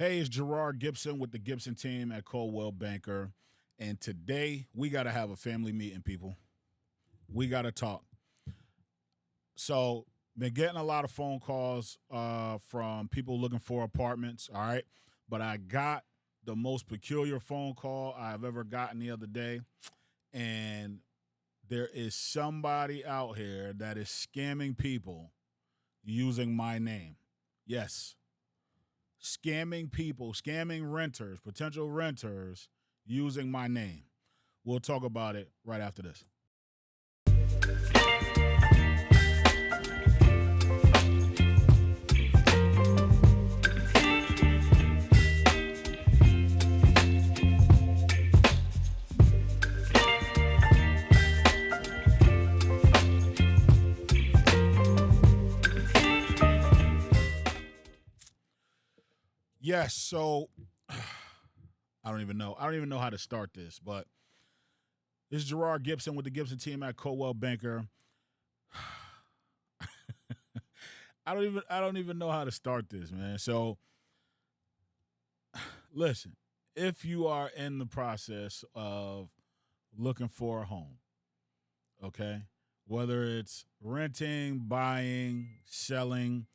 Hey, it's Gerard Gibson with the Gibson team at Coldwell Banker. And today we got to have a family meeting, people. We got to talk. So, been getting a lot of phone calls from people looking for apartments, all right? But I got the most peculiar phone call I've ever gotten the other day. And there is somebody out here that is scamming people using my name. Yes. Scamming people, scamming renters, potential renters using my name. We'll talk about it right after this. Yes, so I don't even know how to start this, but this is Jerard Gibson with the Gibson team at Coldwell Banker. I don't even know how to start this, man. So listen, if you are in the process of looking for a home, okay, whether it's renting, buying, selling,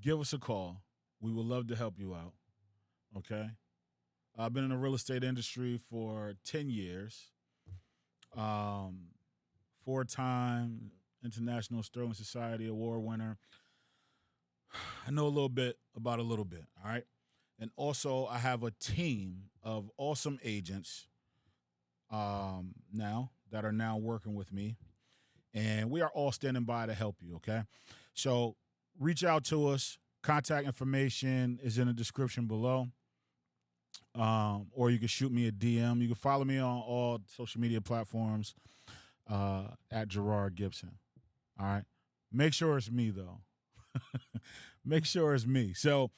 give us a call. We would love to help you out, okay? I've been in the real estate industry for 10 years, four-time International Sterling Society Award winner. I know a little bit about a little bit, all right? And also I have a team of awesome agents now that are now working with me, and we are all standing by to help you, okay? So reach out to us. Contact information is in the description below. Or you can shoot me a DM. You can follow me on all social media platforms at Gerard Gibson. All right. Make sure it's me, though. Make sure it's me. So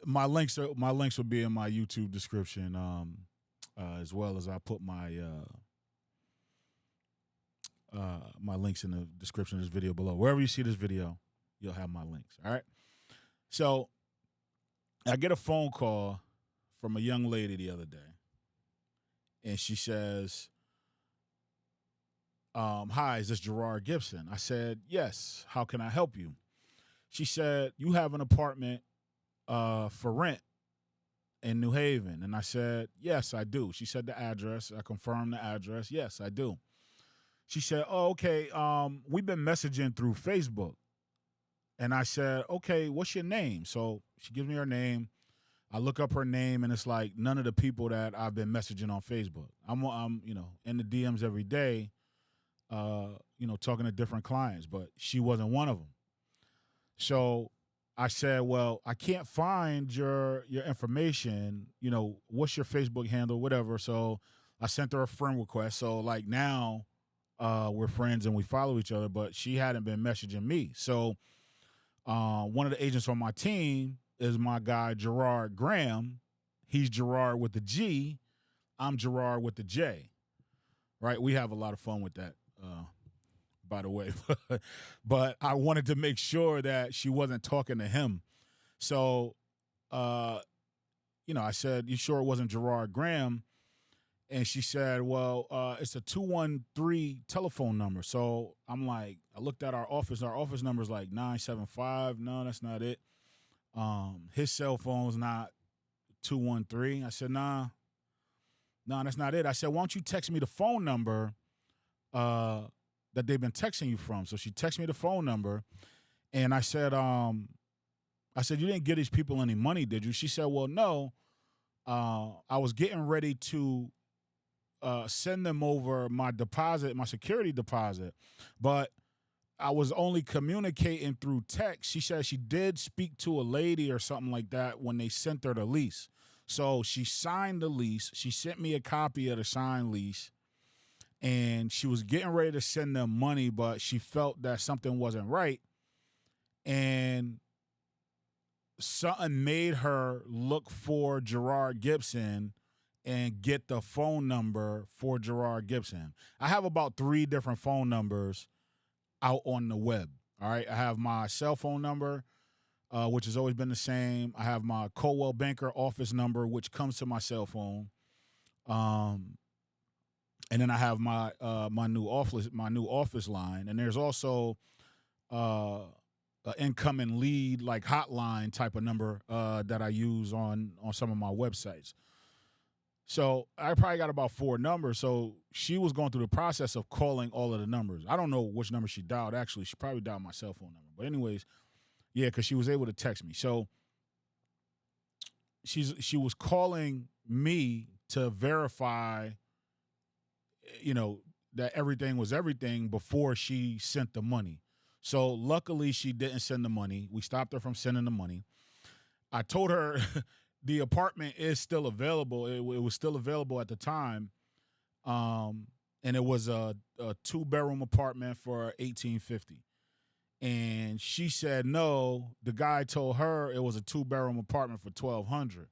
my links will be in my YouTube description, as well as I put my my links in the description of this video below. Wherever you see this video, you'll have my links, all right? So I get a phone call from a young lady the other day, and she says, hi, is this Gerard Gibson? I said, yes, how can I help you? She said, you have an apartment for rent in New Haven. And I said, yes, I do. She said the address. I confirmed the address. Yes, I do. She said, oh, okay, we've been messaging through Facebook. And I said, okay, what's your name? So she gives me her name. I look up her name, and it's like none of the people that I've been messaging on Facebook. I'm in the DMs every day, talking to different clients, but she wasn't one of them. So I said, well, I can't find your information. What's your Facebook handle, whatever. So I sent her a friend request. So like now we're friends and we follow each other, but she hadn't been messaging me. So one of the agents on my team is my guy, Gerard Graham. He's Gerard with the G. I'm Gerard with the J. Right? We have a lot of fun with that, by the way. But I wanted to make sure that she wasn't talking to him. So, I said, you sure it wasn't Gerard Graham? And she said, well, it's a 213 telephone number. So I'm like, I looked at our office. Our office number is like 975. No, that's not it. His cell phone's not 213. I said, nah, that's not it. I said, why don't you text me the phone number that they've been texting you from? So she texted me the phone number, and I said, you didn't give these people any money, did you? She said, well, no. I was getting ready to send them over my deposit, my security deposit, but I was only communicating through text. She said she did speak to a lady or something like that when they sent her the lease. So she signed the lease. She sent me a copy of the signed lease, and she was getting ready to send them money, but she felt that something wasn't right. And something made her look for Gerard Gibson and get the phone number for Gerard Gibson. I have about 3 different phone numbers out on the web. All right. I have my cell phone number, which has always been the same. I have my Coldwell Banker office number, which comes to my cell phone. And then I have my new office line. And there's also an incoming lead, like hotline type of number that I use on some of my websites. So I probably got about 4 numbers. So she was going through the process of calling all of the numbers. I don't know which number she dialed, actually. She probably dialed my cell phone number. But anyways, yeah, because she was able to text me. So she was calling me to verify, that everything was everything before she sent the money. So luckily she didn't send the money. We stopped her from sending the money. I told her the apartment is still available. It was still available at the time. And it was a 2-bedroom apartment for $1,850. And she said no. The guy told her it was a 2-bedroom apartment for $1,200.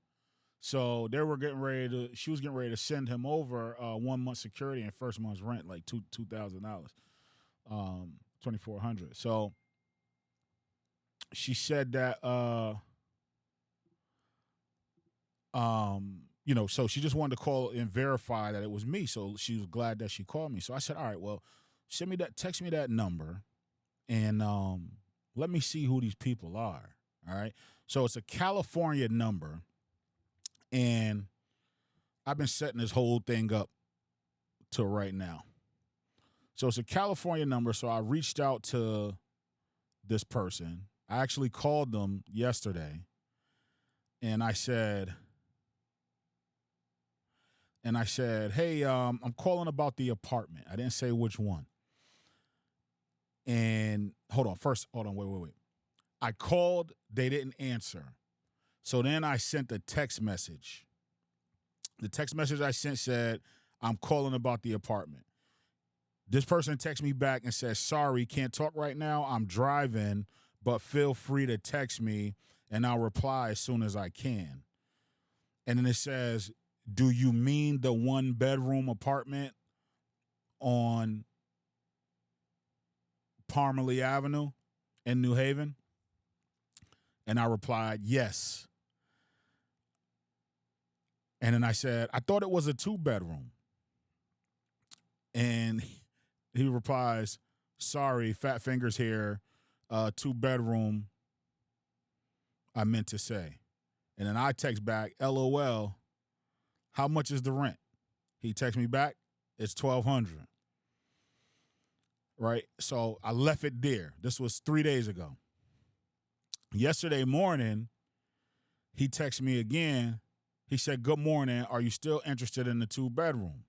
So she was getting ready to send him over 1 month security and first month's rent, like $2,000, $2,400. So she said that so she just wanted to call and verify that it was me. So she was glad that she called me. So I said, all right, well, text me that number, and let me see who these people are. All right. So it's a California number, and I've been setting this whole thing up to right now. So it's a California number. So I reached out to this person. I actually called them yesterday, and I said, hey, I'm calling about the apartment. I didn't say which one. And hold on, wait. I called, they didn't answer. So then I sent a text message. The text message I sent said, I'm calling about the apartment. This person texted me back and said, sorry, can't talk right now. I'm driving, but feel free to text me and I'll reply as soon as I can. And then it says, do you mean the 1-bedroom apartment on Parmalee Avenue in New Haven? And I replied, yes. And then I said, I thought it was a 2-bedroom. And he replies, sorry, fat fingers here, 2-bedroom, I meant to say. And then I text back, LOL, how much is the rent? He texts me back, it's $1,200. Right? So I left it there. This was 3 days ago. Yesterday morning, he texted me again. He said, good morning. Are you still interested in the 2-bedroom?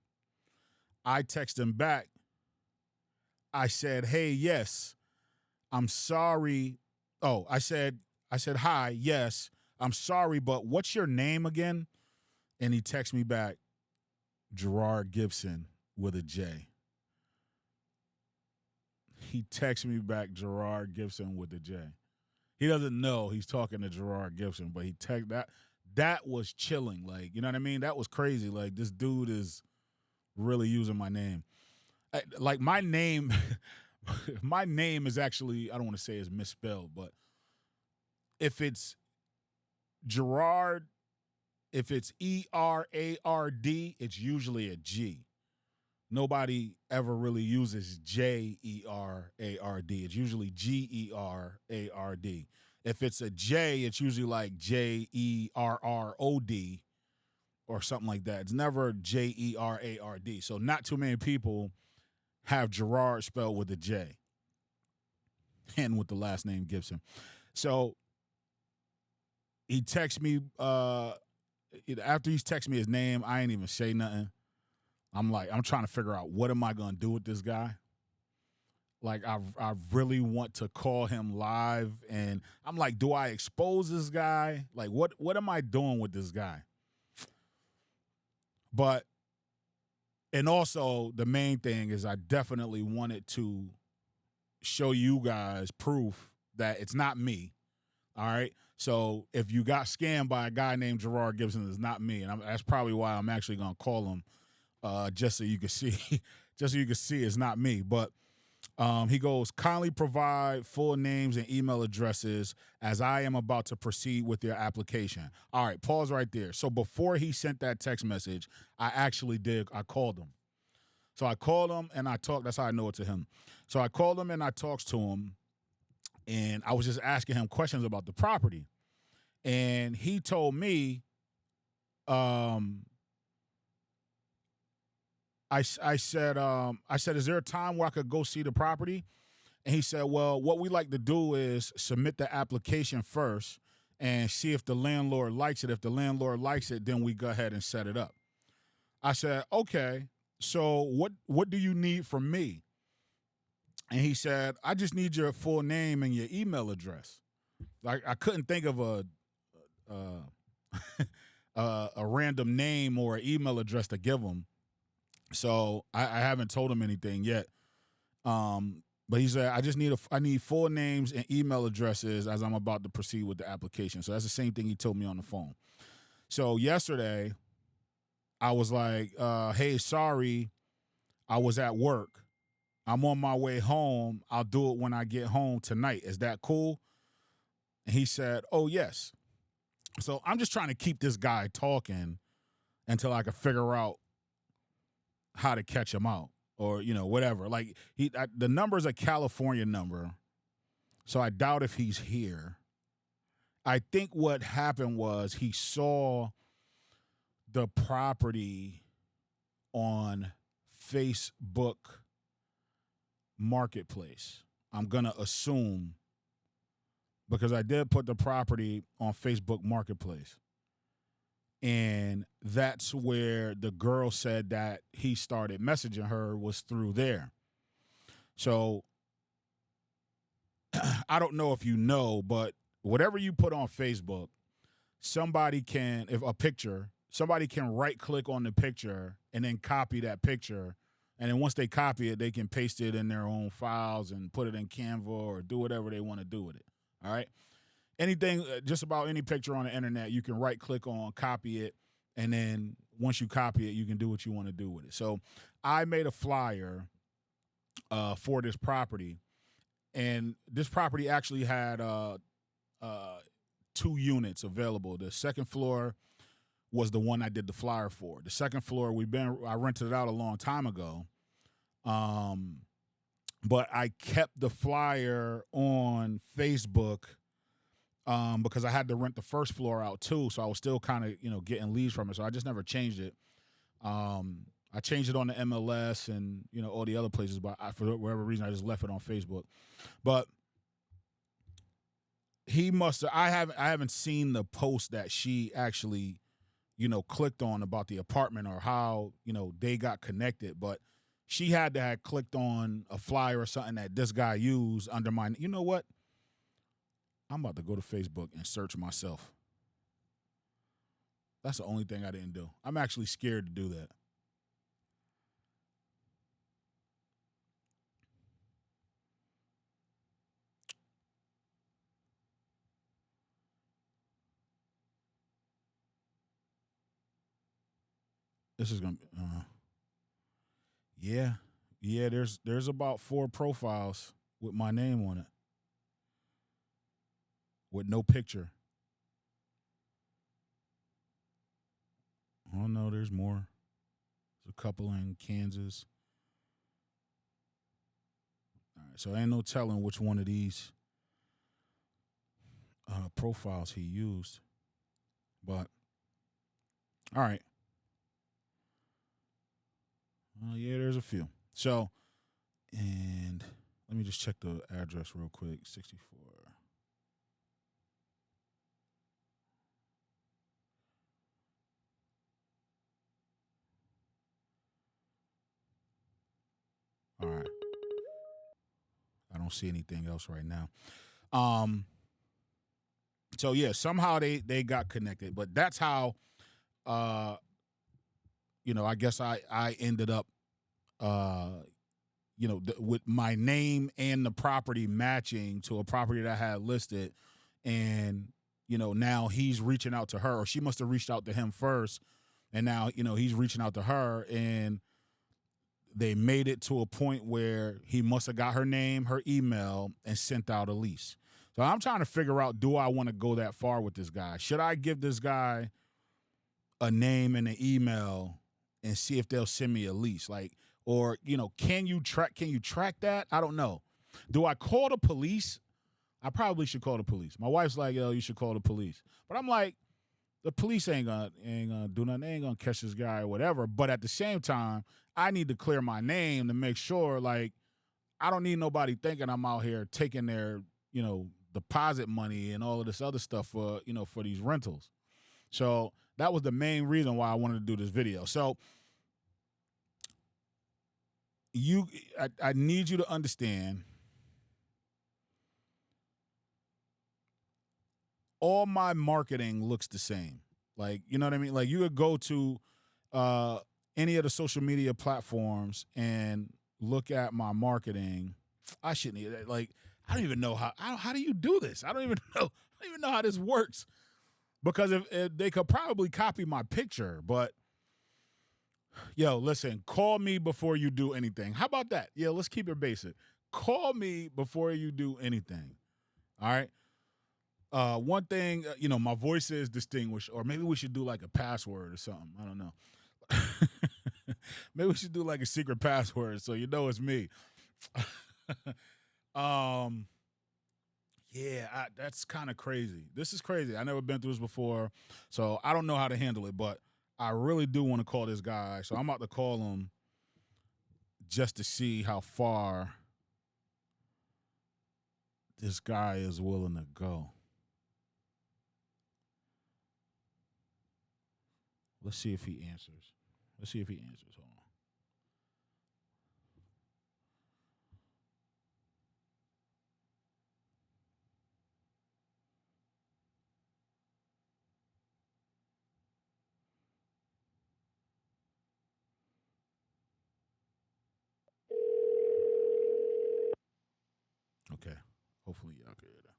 I text him back. I said, hey, yes, I'm sorry. Oh, I said, hi, yes, I'm sorry, but what's your name again? And he texts me back, Jerard Gibson with a J. He texts me back, Gerard Gibson with a J. He doesn't know he's talking to Gerard Gibson, but he texted that. That was chilling. Like, you know what I mean? That was crazy. Like, this dude is really using my name. Like, my name, my name is actually, I don't want to say it's misspelled, but if it's Gerard, if it's Erard, it's usually a G. Nobody ever really uses Jerard. It's usually Gerard. If it's a J, it's usually like Jerrod or something like that. It's never Jerard. So not too many people have Gerard spelled with a J and with the last name Gibson. So he texts me after he's texted me his name. I ain't even say nothing. I'm trying to figure out what am I gonna do with this guy. Like I really want to call him live, and I'm like, do I expose this guy? Like what am I doing with this guy? But and also the main thing is I definitely wanted to show you guys proof that it's not me. All right. So if you got scammed by a guy named Jerard Gibson, it's not me, and that's probably why I'm actually gonna call him, just so you can see, it's not me. But he goes, kindly provide full names and email addresses as I am about to proceed with your application. All right, pause right there. So before he sent that text message, I called him. So I called him and I talked. That's how I know it's to him. So I called him and I talked to him, and I was just asking him questions about the property. And he told me, I said, is there a time where I could go see the property? And he said, well, what we like to do is submit the application first and see if the landlord likes it. If the landlord likes it, then we go ahead and set it up. I said, okay, so what do you need from me? And he said, I just need your full name and your email address. Like I couldn't think of a random name or an email address to give him. So I haven't told him anything yet. But he said, I need full names and email addresses as I'm about to proceed with the application. So that's the same thing he told me on the phone. So yesterday I was like, hey, sorry, I was at work. I'm on my way home. I'll do it when I get home tonight. Is that cool? And he said, oh, yes. So I'm just trying to keep this guy talking until I can figure out how to catch him out or, whatever. Like the number's a California number, so I doubt if he's here. I think what happened was he saw the property on Facebook Marketplace. I'm going to assume, because I did put the property on Facebook Marketplace. And that's where the girl said that he started messaging her was through there. So I don't know if you know, but whatever you put on Facebook, somebody can right click on the picture and then copy that picture. And then once they copy it, they can paste it in their own files and put it in Canva or do whatever they want to do with it. All right. Anything, just about any picture on the internet, you can right click on, copy it, and then once you copy it, you can do what you want to do with it. So I made a flyer for this property, and this property actually had 2 units available. The second floor was the one I did the flyer for. The second floor, I rented it out a long time ago, but I kept the flyer on Facebook. Because I had to rent the first floor out too, so I was still kind of, getting leads from it. So I just never changed it. I changed it on the MLS and all the other places, but for whatever reason I just left it on Facebook. But he must have. I haven't seen the post that she actually, clicked on about the apartment or how they got connected, but she had to have clicked on a flyer or something that this guy used under my. You know what? I'm about to go to Facebook and search myself. That's the only thing I didn't do. I'm actually scared to do that. This is gonna be, yeah. There's about 4 profiles with my name on it, with no picture. Oh no, there's more. There's a couple in Kansas. All right, so ain't no telling which one of these profiles he used. But all right. Yeah, there's a few. So, and let me just check the address real quick. 64. All right. I don't see anything else right now. So yeah, somehow they got connected, but that's how I guess I ended up with my name and the property matching to a property that I had listed, and now he's reaching out to her, or she must have reached out to him first, and now he's reaching out to her, and they made it to a point where he must have got her name, her email, and sent out a lease. So I'm trying to figure out, do I want to go that far with this guy? Should I give this guy a name and an email and see if they'll send me a lease? Like, or, can you track that? I don't know. Do I call the police? I probably should call the police. My wife's like, yo, you should call the police. But I'm like, the police ain't gonna do nothing. They ain't gonna catch this guy or whatever. But at the same time, I need to clear my name to make sure, like, I don't need nobody thinking I'm out here taking their, deposit money and all of this other stuff for these rentals. So that was the main reason why I wanted to do this video. So I need you to understand, all my marketing looks the same. Like, you know what I mean? Like, you could go to any of the social media platforms and look at my marketing. I shouldn't, like, I don't even know how do you do this? I don't even know how this works, because if they could probably copy my picture. But yo, listen, call me before you do anything. How about that? Yeah, let's keep it basic. Call me before you do anything. All right. One thing, my voice is distinguished, or maybe we should do like a password or something. I don't know. Maybe we should do like a secret password so it's me. Yeah, that's kind of crazy. This is crazy. I never been through this before, so I don't know how to handle it, but I really do want to call this guy. So I'm about to call him just to see how far this guy is willing to go. Let's see if he answers. Hold on. Okay. Hopefully y'all can hear that.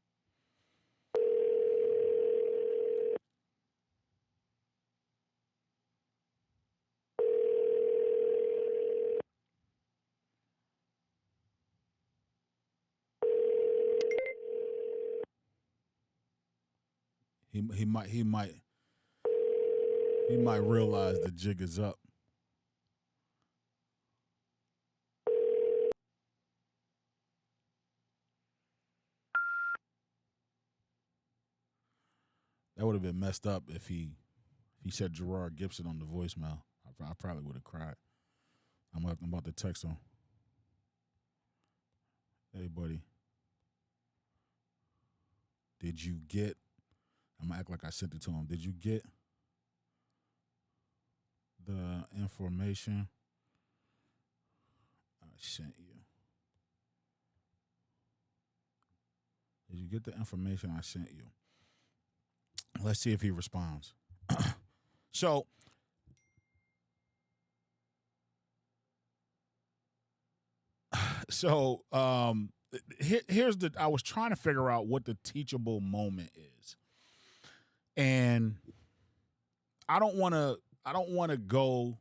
He might realize the jig is up. That would have been messed up if he said Gerard Gibson on the voicemail. I probably would have cried. I'm about to text him. Hey, buddy. Did you get? I'm gonna act like I sent it to him. Did you get the information I sent you? Did you get the information I sent you? Let's see if he responds. So, here's I was trying to figure out what the teachable moment is, and I don't want to go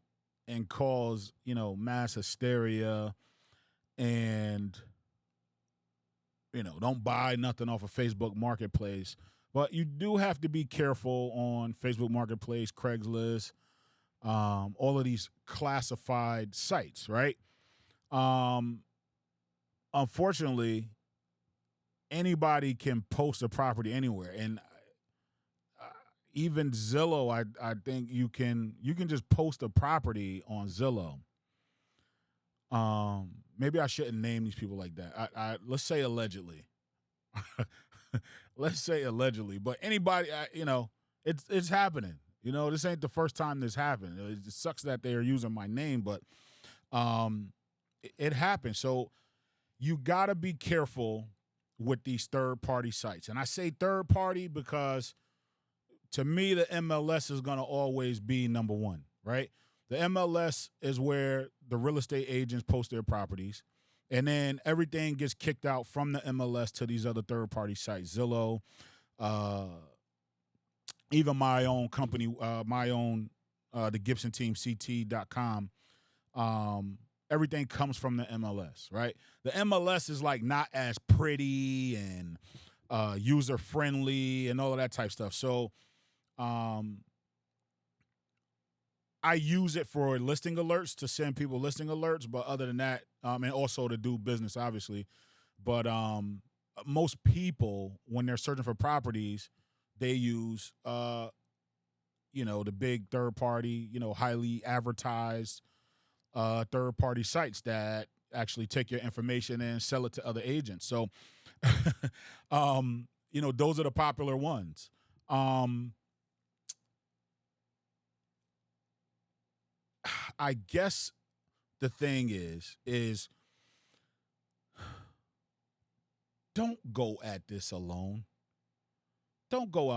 and cause mass hysteria, and don't buy nothing off of Facebook Marketplace. But you do have to be careful on Facebook Marketplace, Craigslist, all of these classified sites, right? Unfortunately, anybody can post a property anywhere, and even Zillow, I think you can just post a property on Zillow. Maybe I shouldn't name these people like that. I let's say allegedly. Let's say allegedly, but anybody, it's happening. This ain't the first time this happened. It sucks that they are using my name, but it happens. So you got to be careful with these third-party sites. And I say third-party because, to me, the MLS is going to always be number one, right? The MLS is where the real estate agents post their properties, and then everything gets kicked out from the MLS to these other third-party sites, Zillow, even my own company, the Gibson team, CT.com. Everything comes from the MLS, right? The MLS is like not as pretty and user-friendly and all of that type stuff. So I use it for listing alerts, to send people listing alerts, but other than that, and also to do business, obviously. But most people, when they're searching for properties, they use, the big third-party, highly advertised third-party sites that actually take your information and sell it to other agents. So, those are the popular ones. I guess the thing is don't go at this alone. Don't go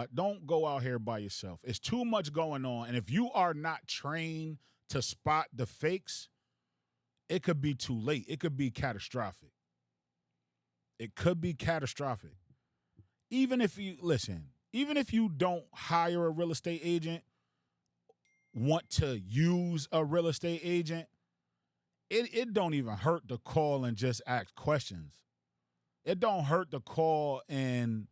out here by yourself. It's too much going on. And if you are not trained to spot the fakes, it could be too late. It could be catastrophic. It could be catastrophic. Even if you don't hire a real estate agent, want to use a real estate agent, it don't even hurt to call and just ask questions. It don't hurt to call and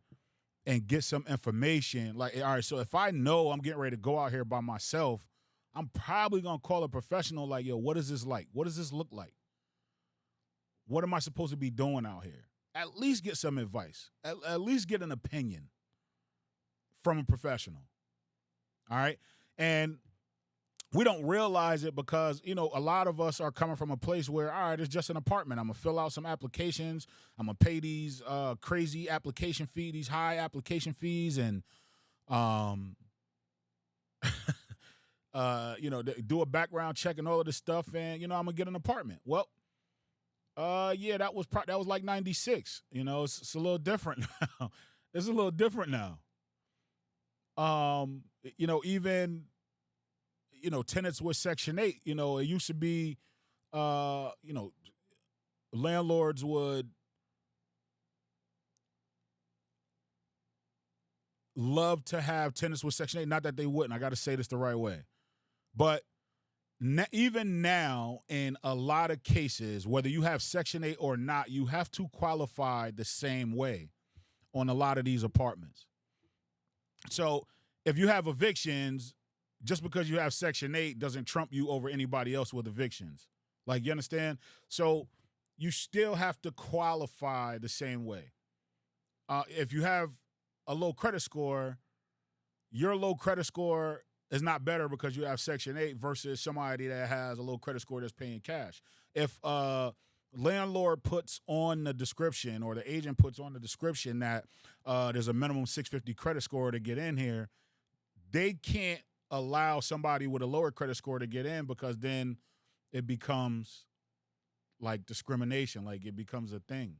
get some information. Like, all right, so if I know I'm getting ready to go out here by myself, I'm probably going to call a professional like, yo, what is this like? What does this look like? What am I supposed to be doing out here? At least get some advice. At least get an opinion from a professional. All right? And we don't realize it because, a lot of us are coming from a place where, all right, it's just an apartment. I'm going to fill out some applications. I'm going to pay these crazy application fee, these high application fees, and, do a background check and all of this stuff, and, I'm going to get an apartment. Well, that was like 96. It's a little different now. It's a little different now. Even tenants with Section 8, it used to be, landlords would love to have tenants with Section 8. Not that they wouldn't. I got to say this the right way. But even now, in a lot of cases, whether you have Section 8 or not, you have to qualify the same way on a lot of these apartments. So if you have evictions, just because you have Section 8 doesn't trump you over anybody else with evictions. Like, you understand? So you still have to qualify the same way. If you have a low credit score, your low credit score is not better because you have Section 8 versus somebody that has a low credit score that's paying cash. If landlord puts on the description, or the agent puts on the description that there's a minimum 650 credit score to get in here, they can't allow somebody with a lower credit score to get in, because then it becomes like discrimination, like it becomes a thing.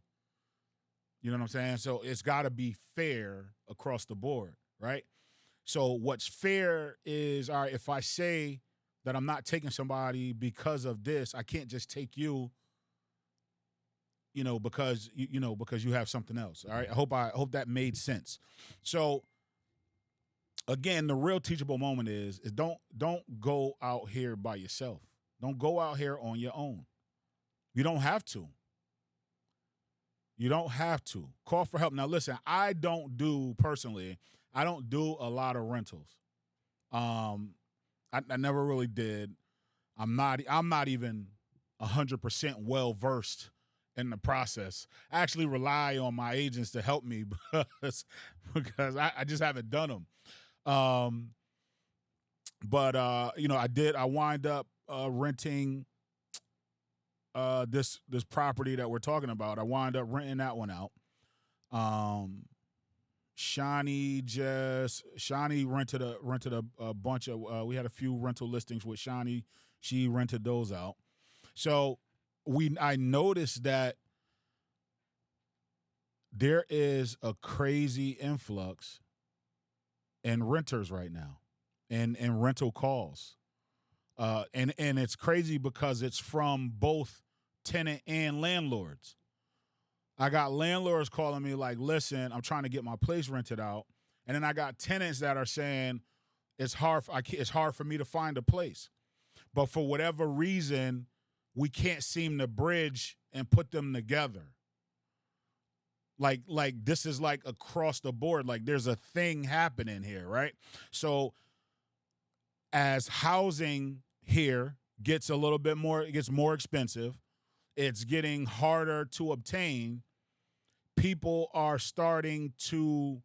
You know what I'm saying? So it's got to be fair across the board, right? So what's fair is, all right, if I say that I'm not taking somebody because of this, I can't just take you, because you have something else. All right. I hope that made sense. So again, the real teachable moment is don't go out here by yourself. Don't go out here on your own. You don't have to. You don't have to. Call for help. Now, listen, I don't do a lot of rentals. I never really did. I'm not even 100% well versed in the process. I actually rely on my agents to help me because I just haven't done them. But I wind up renting this property that we're talking about. I wind up renting that one out. Shawnee rented a bunch of. We had a few rental listings with Shawnee. She rented those out. So I noticed that there is a crazy influx in renters right now, and rental calls, and it's crazy because it's from both tenant and landlords. I got landlords calling me like, listen, I'm trying to get my place rented out. And then I got tenants that are saying it's hard for me to find a place. But for whatever reason, we can't seem to bridge and put them together. Like this is like across the board. Like there's a thing happening here, right? So as housing here gets a little bit more, it gets more expensive, it's getting harder to obtain. People are starting to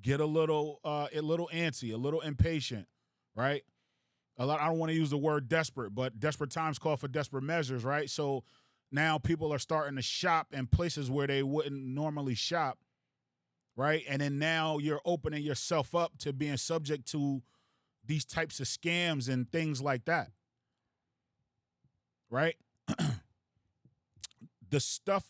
get a little antsy, a little impatient, right? I don't want to use the word desperate, but desperate times call for desperate measures, right? So now people are starting to shop in places where they wouldn't normally shop, right? And then now you're opening yourself up to being subject to these types of scams and things like that, right? The stuff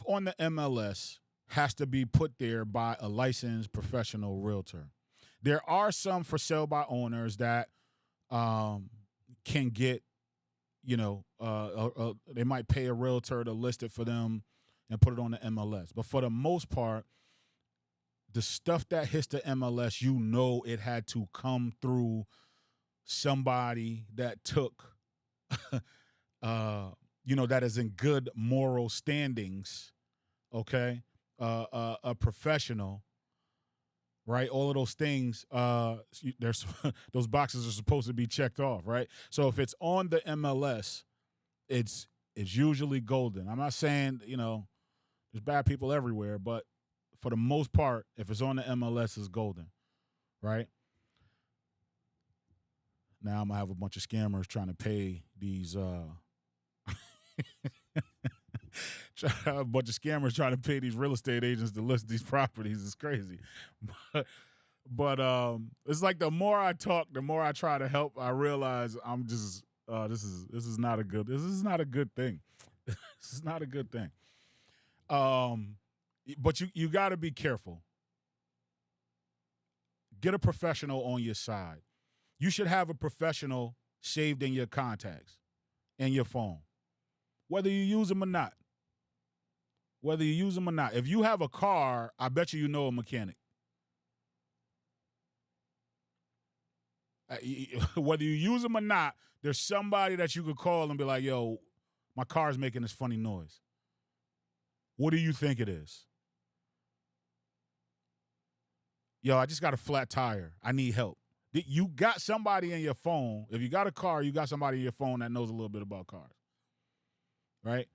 on the MLS has to be put there by a licensed professional realtor. There are some for sale by owners that can get, they might pay a realtor to list it for them and put it on the MLS. But for the most part, the stuff that hits the MLS, it had to come through somebody that took, that is in good moral standings, okay? A professional, right? All of those things, there's those boxes are supposed to be checked off, right? So if it's on the MLS, it's usually golden. I'm not saying, there's bad people everywhere, but for the most part, if it's on the MLS, it's golden, right? Now I'm going to have a bunch of scammers trying to pay these a bunch of scammers trying to pay these real estate agents to list these properties. It's crazy. But it's like the more I talk, the more I try to help, I realize I'm just this is not a good thing. This is not a good thing. But you got to be careful. Get a professional on your side. You should have a professional saved in your contacts, in your phone, whether you use them or not. If you have a car, I bet you know a mechanic. Whether you use them or not, there's somebody that you could call and be like, yo, my car's making this funny noise. What do you think it is? Yo, I just got a flat tire. I need help. You got somebody in your phone. If you got a car, you got somebody in your phone that knows a little bit about cars, right?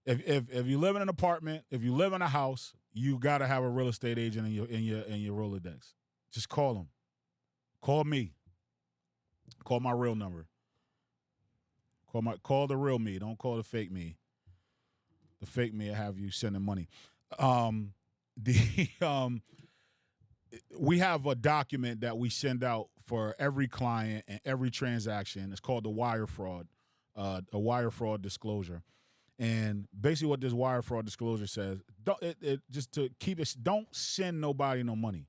If you live in an apartment, if you live in a house, you got to have a real estate agent in your Rolodex. Just call them. Call me. Call my real number. Call the real me. Don't call the fake me. The fake me will have you sending money. We have a document that we send out for every client and every transaction. It's called the wire fraud, a wire fraud disclosure. And basically what this wire fraud disclosure says, just to keep it, don't send nobody no money.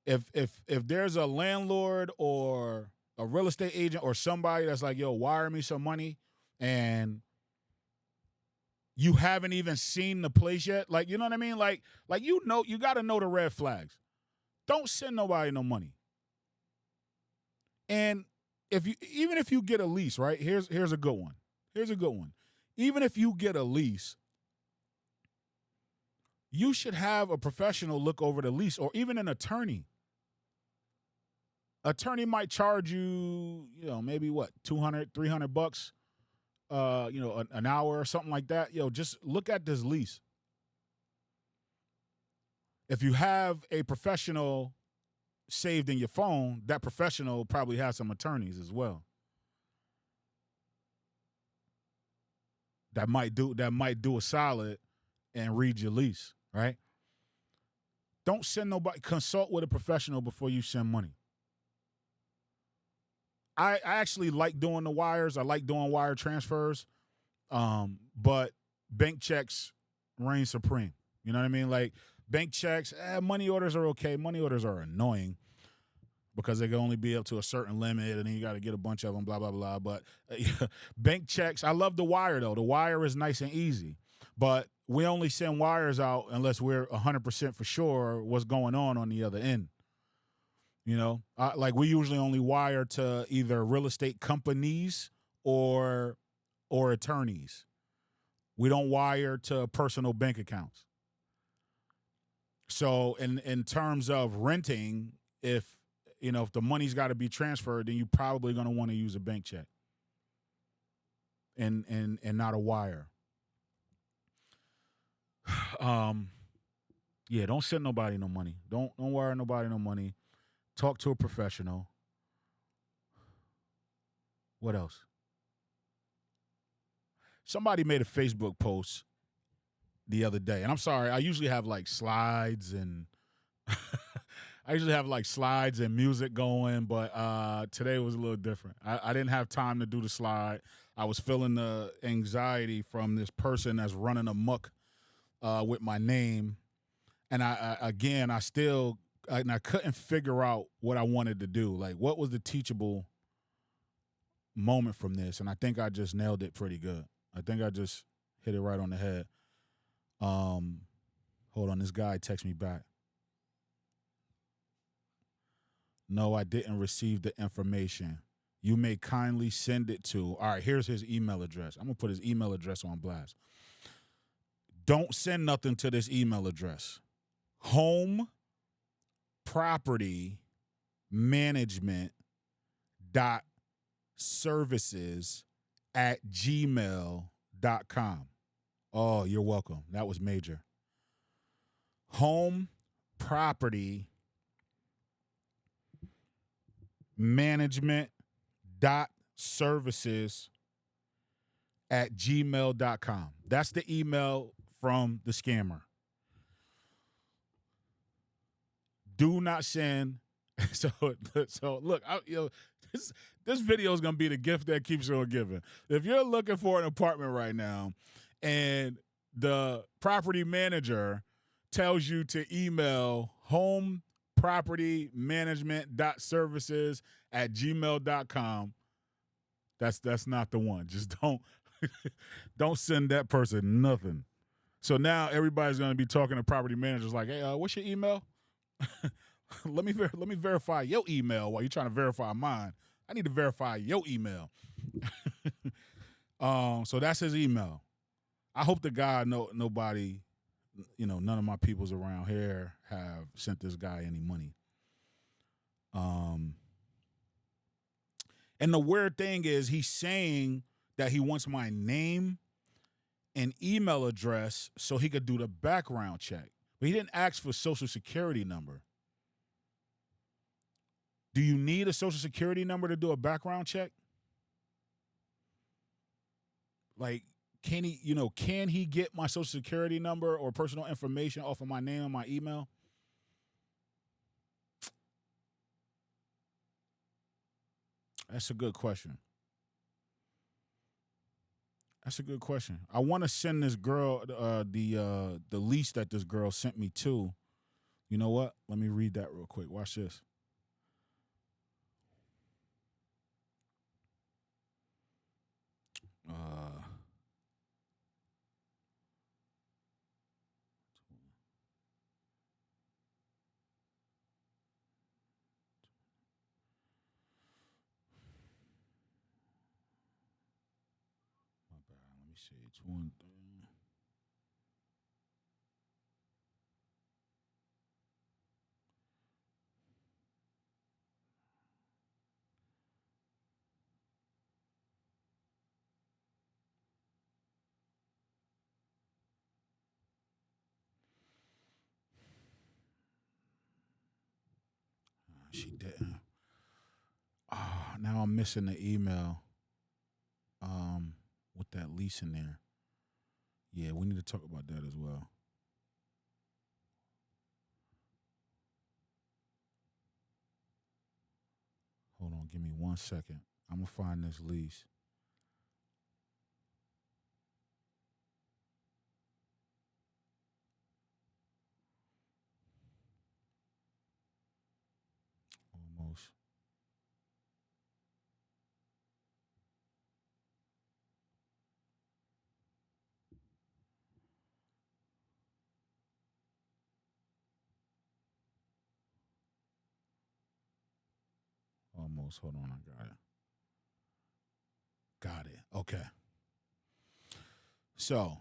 If there's a landlord or a real estate agent or somebody that's like, yo, wire me some money, and you haven't even seen the place yet, like, you know what I mean? Like you got to know the red flags. Don't send nobody no money. And even if you get a lease, right? Here's a good one. Even if you get a lease, you should have a professional look over the lease, or even an attorney. Attorney might charge you, maybe what, 200, $300, an hour or something like that. Just look at this lease. If you have a professional saved in your phone, that professional probably has some attorneys as well. That might do a solid and read your lease, right? Don't send nobody. Consult with a professional before you send money. I actually like doing the wires. I like doing wire transfers, but bank checks reign supreme. You know what I mean? Like bank checks, money orders are okay. Money orders are annoying because they can only be up to a certain limit, and then you got to get a bunch of them, blah, blah, blah. But bank checks, I love the wire, though. The wire is nice and easy. But we only send wires out unless we're 100% for sure what's going on the other end. Like we usually only wire to either real estate companies or attorneys. We don't wire to personal bank accounts. So in terms of renting, if the money's got to be transferred, then you're probably going to want to use a bank check and not a wire. Yeah, don't send nobody no money. Don't wire nobody no money. Talk to a professional. What else? Somebody made a Facebook post the other day, and I'm sorry, I usually have like slides and music going, but today was a little different. I didn't have time to do the slide. I was feeling the anxiety from this person that's running amok with my name, and I couldn't figure out what I wanted to do. Like, what was the teachable moment from this? And I think I just nailed it pretty good. I think I just hit it right on the head. Hold on, this guy texted me back. No, I didn't receive the information. You may kindly send it to. All right, here's his email address. I'm going to put his email address on blast. Don't send nothing to this email address. Home property management dot services at gmail.com. Oh, you're welcome. That was major. Home property management dot services at gmail.com. That's the email from the scammer. Do not send. So look, this video is going to be the gift that keeps on giving. If you're looking for an apartment right now and the property manager tells you to email home property management dot services at gmail.com, that's not the one. Just don't send that person nothing. So now everybody's going to be talking to property managers like, hey, what's your email? Let me verify your email while you're trying to verify mine. I need to verify your email. So that's his email. I hope to God nobody, none of my peoples around here have sent this guy any money. And the weird thing is he's saying that he wants my name and email address so he could do the background check. But he didn't ask for Social Security number. Do you need a Social Security number to do a background check? Like, can he get my Social Security number or personal information off of my name and my email? That's a good question. I want to send this girl the lease that this girl sent me to. You know what? Let me read that real quick. Watch this. My bad. Let me see. It's one thing. didn't. Oh, now I'm missing the email. With that lease in there. Yeah, we need to talk about that as well. Hold on, give me 1 second. I'm gonna find this lease. Almost. Almost. Hold on, I got it. Got it. Okay. So,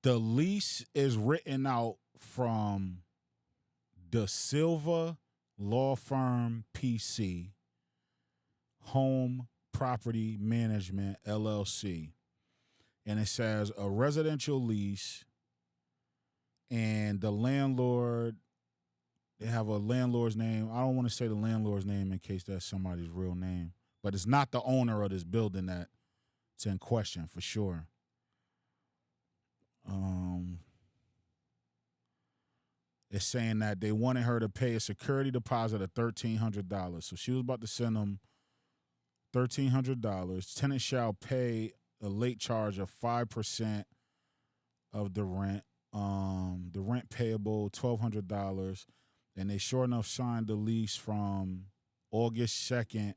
the lease is written out from the Silva Law Firm PC, Home Property Management LLC. And it says a residential lease, and the landlord, they have a landlord's name. I don't want to say the landlord's name in case that's somebody's real name, but it's not the owner of this building that's in question for sure. It's saying that they wanted her to pay a security deposit of $1,300. So she was about to send them $1,300. Tenant shall pay a late charge of 5% of the rent. The rent payable $1,200, and they sure enough signed the lease from August 2nd,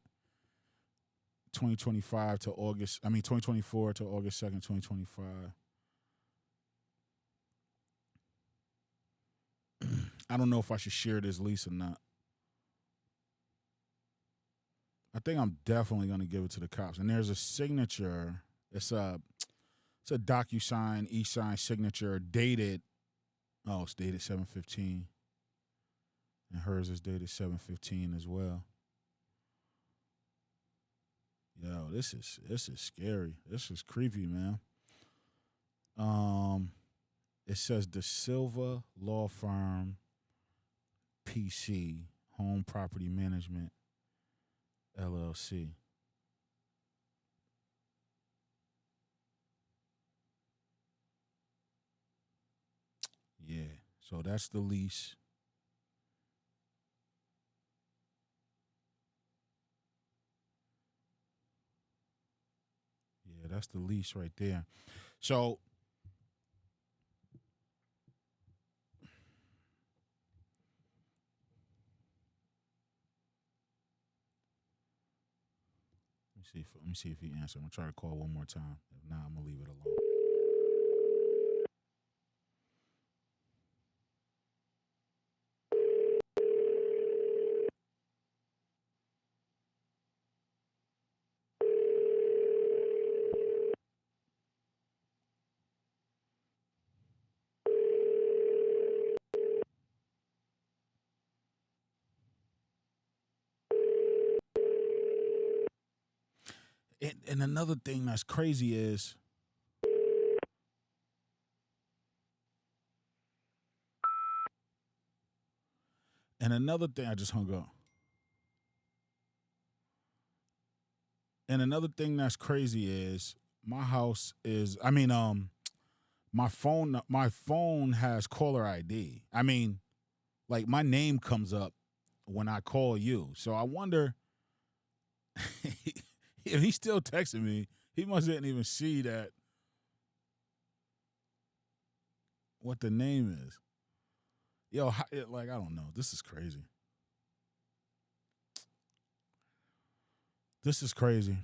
2025 to 2024 to August 2nd, 2025. I don't know if I should share this lease or not. I think I'm definitely going to give it to the cops. And there's a signature. It's a DocuSign, e-sign signature dated. Oh, it's dated 7/15. And hers is dated 7/15 as well. Yo, this is scary. This is creepy, man. It says the Silva Law Firm PC, Home Property Management LLC. Yeah, so that's the lease. Yeah, that's the lease right there. So let me see if he answers. I'm gonna try to call one more time. If not, I'm gonna leave it alone. And another thing that's crazy is I just hung up. And another thing that's crazy is my house is my phone has caller ID. I mean, like my name comes up when I call you. So I wonder if he's still texting me, he must didn't even see that what the name is. Yo, I don't know. This is crazy. This is crazy.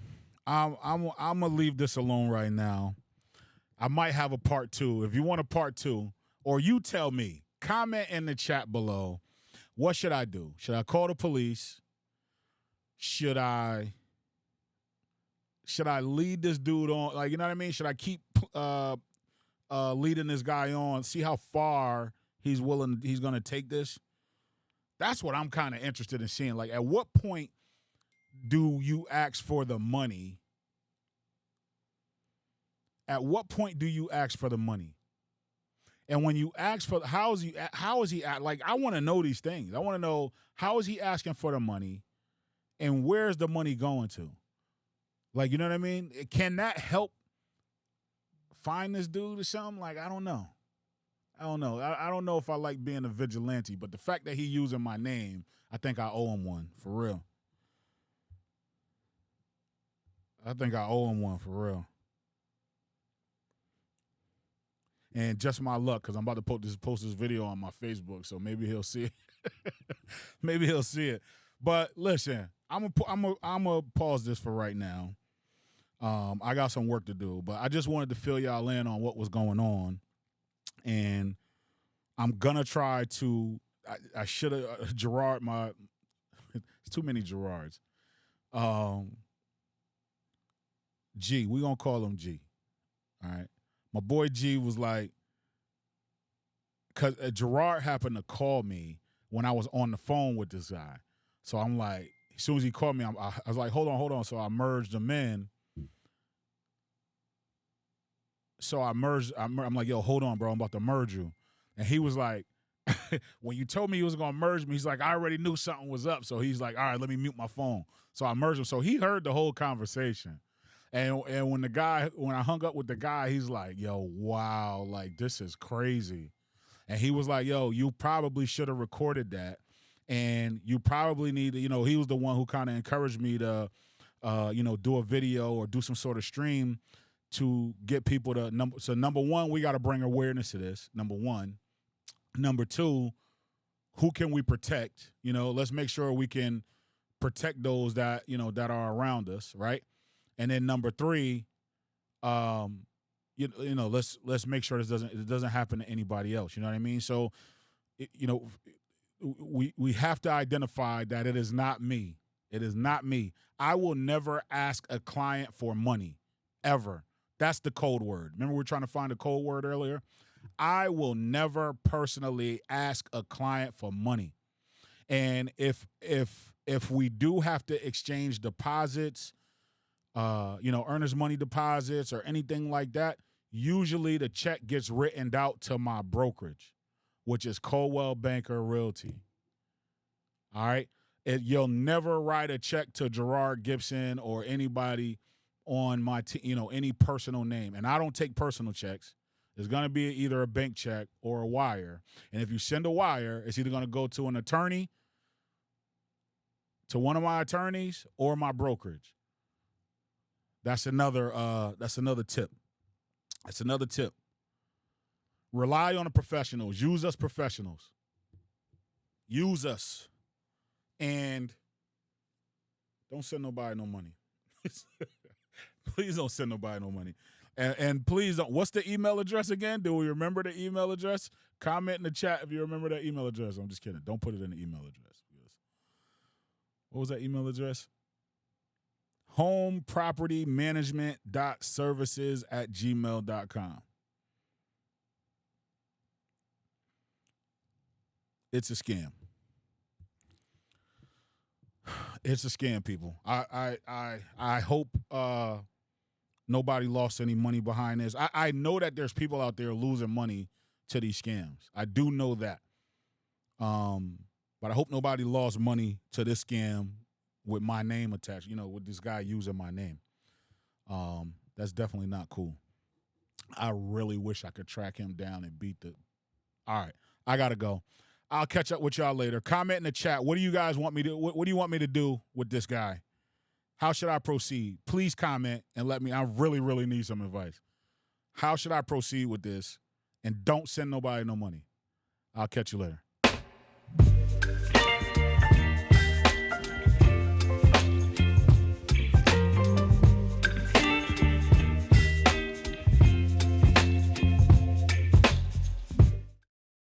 I'm gonna leave this alone right now. I might have a part 2. If you want a part 2, or you tell me, comment in the chat below. What should I do? Should I call the police? Should I lead this dude on? Like, you know what I mean? Should I keep leading this guy on? See how far he's going to take this? That's what I'm kind of interested in seeing. Like, at what point do you ask for the money at what point do you ask for the money? And when you ask for, how is he like, I want to know these things. I want to know, how is he asking for the money and where's the money going to? Like, you know what I mean? Can that help find this dude or something? Like, I don't know. I don't know if I like being a vigilante, but the fact that he using my name, I think I owe him one, for real. I think I owe him one, for real. And just my luck, because I'm about to post this video on my Facebook, so maybe he'll see it. Maybe he'll see it. But listen, I'm gonna pause this for right now. I got some work to do, but I just wanted to fill y'all in on what was going on, and I'm gonna try to. I should have Gerard. It's too many Gerards. G, we gonna call him G. All right. My boy G was like, because Gerard happened to call me when I was on the phone with this guy. So I'm like, as soon as he called me, I was like, hold on. So I merged them in. So I'm like, yo, hold on, bro. I'm about to merge you. And he was like, when you told me he was going to merge me, he's like, I already knew something was up. So he's like, all right, let me mute my phone. So I merged him. So he heard the whole conversation. And when I hung up with the guy, he's like, yo, wow, like, this is crazy. And he was like, yo, you probably should have recorded that. And you probably need to, he was the one who kind of encouraged me to, do a video or do some sort of stream to get people to So number one, we got to bring awareness to this. Number one. Number two, who can we protect? Let's make sure we can protect those that, that are around us. Right. And then number three, let's make sure it doesn't happen to anybody else. You know what I mean? So, we have to identify that it is not me. It is not me. I will never ask a client for money, ever. That's the code word. Remember we were trying to find a code word earlier? I will never personally ask a client for money. And if we do have to exchange deposits, earners money deposits or anything like that, usually the check gets written out to my brokerage, which is Coldwell Banker Realty. All right. You'll never write a check to Gerard Gibson or anybody on my any personal name. And I don't take personal checks. It's going to be either a bank check or a wire. And if you send a wire, it's either going to go to an attorney, to one of my attorneys, or my brokerage. That's another tip. That's another tip. Rely on the professionals. Use us professionals. Use us. And don't send nobody no money. Please don't send nobody no money. And please don't. What's the email address again? Do we remember the email address? Comment in the chat if you remember that email address. I'm just kidding. Don't put it in the email address. What was that email address? homepropertymanagement.services@gmail.com. It's a scam. It's a scam, people. I hope nobody lost any money behind this. I know that there's people out there losing money to these scams. I do know that. But I hope nobody lost money to this scam with my name attached, with this guy using my name. That's definitely not cool. I really wish I could track him down and beat the. All right, I got to go. I'll catch up with y'all later. Comment in the chat. What do you guys want me to, what do you want me to do with this guy? How should I proceed? Please comment and let me, I really, really need some advice. How should I proceed with this? And don't send nobody no money. I'll catch you later.